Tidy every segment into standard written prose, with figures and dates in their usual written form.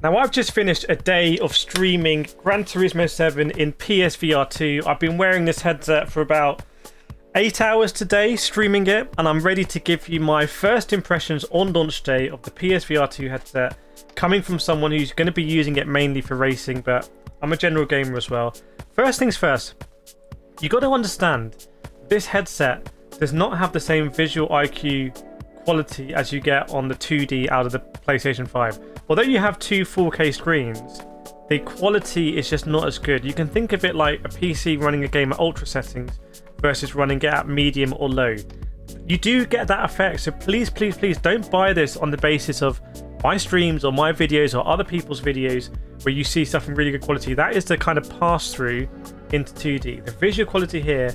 Now, I've just finished a day of streaming Gran Turismo 7 in PSVR2. I've been wearing this headset for about 8 hours today, streaming it, and I'm ready to give you my first impressions on launch day of the PSVR2 headset, coming from someone who's going to be using it mainly for racing, but I'm a general gamer as well. First things first, you got to understand, this headset does not have the same visual IQ quality as you get on the 2D out of the PlayStation 5. Although you have two 4K screens, the quality is just not as good. You can think of it like a PC running a game at ultra settings versus running it at medium or low. You do get that effect, so please don't buy this on the basis of my streams or my videos or other people's videos where you see stuff in really good quality. That is the kind of pass through into 2D. The visual quality here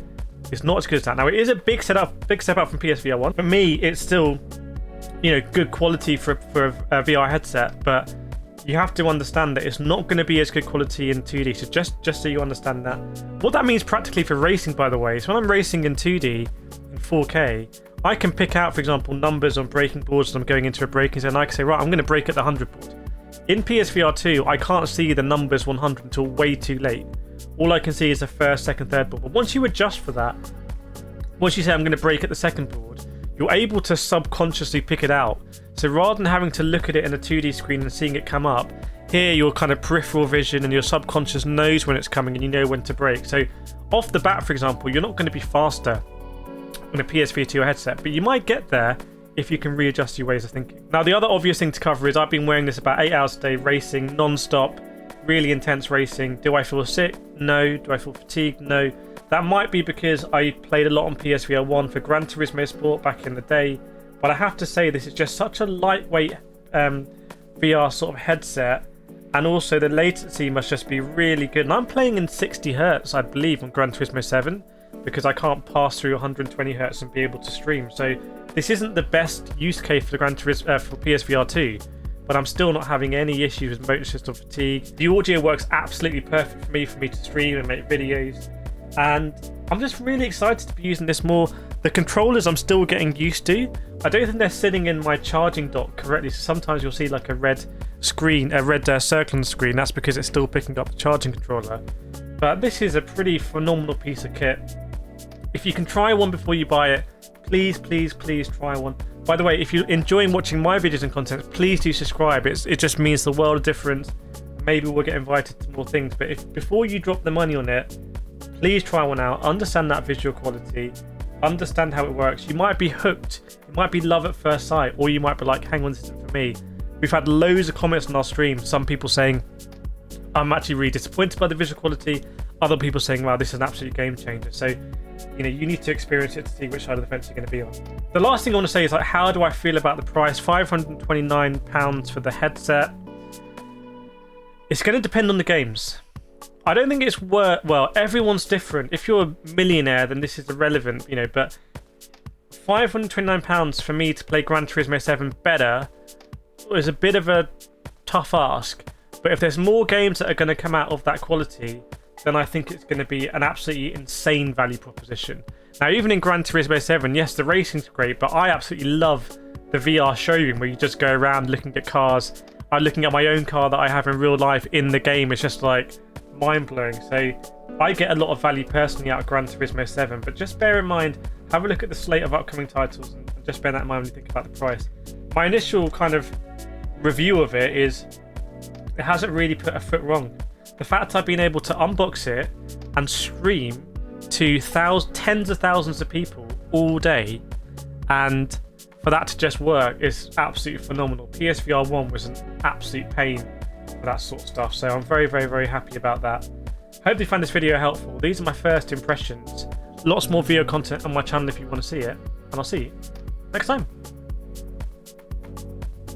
is not as good as that. Now, it is a big step up from PSVR 1. For me, it's still, good quality for a VR headset, but you have to understand that it's not going to be as good quality in 2D. So just so you understand that. What that means practically for racing, by the way, is when I'm racing in 2D in 4K, I can pick out, for example, numbers on braking boards as I'm going into a braking zone. I can say, right, I'm going to brake at the 100 board. In PSVR 2, I can't see the numbers 100 until way too late. All I can see is the first, second, third board. But once you adjust for that, once you say I'm going to brake at the second board, you're able to subconsciously pick it out. So rather than having to look at it in a 2D screen and seeing it come up, here your kind of peripheral vision and your subconscious knows when it's coming and you know when to brake. So off the bat, for example, you're not going to be faster on a PSVR2 headset, but you might get there if you can readjust your ways of thinking. Now, the other obvious thing to cover is I've been wearing this about 8 hours a day, racing non-stop, really intense racing. Do I feel sick? No. Do I feel fatigued? No. That might be because I played a lot on PSVR 1 for Gran Turismo Sport back in the day, but I have to say this is just such a lightweight VR sort of headset, and also the latency must just be really good. And I'm playing in 60 Hz, I believe, on Gran Turismo 7, because I can't pass through 120 Hz and be able to stream. So this isn't the best use case for Gran Turismo for PSVR 2, but I'm still not having any issues with motor system fatigue. The audio works absolutely perfect for me to stream and make videos, and I'm just really excited to be using this more. The controllers I'm still getting used to. I don't think they're sitting in my charging dock correctly, so sometimes you'll see like a red screen, a red circle on the screen. That's because it's still picking up the charging controller. But this is a pretty phenomenal piece of kit. If you can try one before you buy it, please try one. By the way, if you're enjoying watching my videos and content, please do subscribe. It just means the world of difference. Maybe we'll get invited to more things, but before you drop the money on it, please try one out, understand that visual quality, understand how it works. You might be hooked, it might be love at first sight, or you might be like, hang on, this isn't for me. We've had loads of comments on our stream, some people saying, I'm actually really disappointed by the visual quality, other people saying, wow, this is an absolute game changer. So, you need to experience it to see which side of the fence you're going to be on. The last thing I want to say is, like, how do I feel about the price? £529 for the headset. It's going to depend on the games. I don't think it's worth, well, everyone's different. If you're a millionaire, then this is irrelevant, but £529 for me to play Gran Turismo 7 better is a bit of a tough ask. But if there's more games that are going to come out of that quality, then I think it's going to be an absolutely insane value proposition. Now, even in Gran Turismo 7, yes, the racing's great, but I absolutely love the VR showroom where you just go around looking at cars. I'm looking at my own car that I have in real life in the game. It's just like mind-blowing. So I get a lot of value personally out of Gran Turismo 7, but just bear in mind, have a look at the slate of upcoming titles and just bear that in mind when you think about the price. My initial kind of review of it is it hasn't really put a foot wrong. The fact I've been able to unbox it and stream to tens of thousands of people all day, and for that to just work is absolutely phenomenal. PSVR 1 was an absolute pain for that sort of stuff, so I'm very happy about that. Hope you found this video helpful. These are my first impressions. Lots more video content on my channel if you want to see it, and I'll see you next time.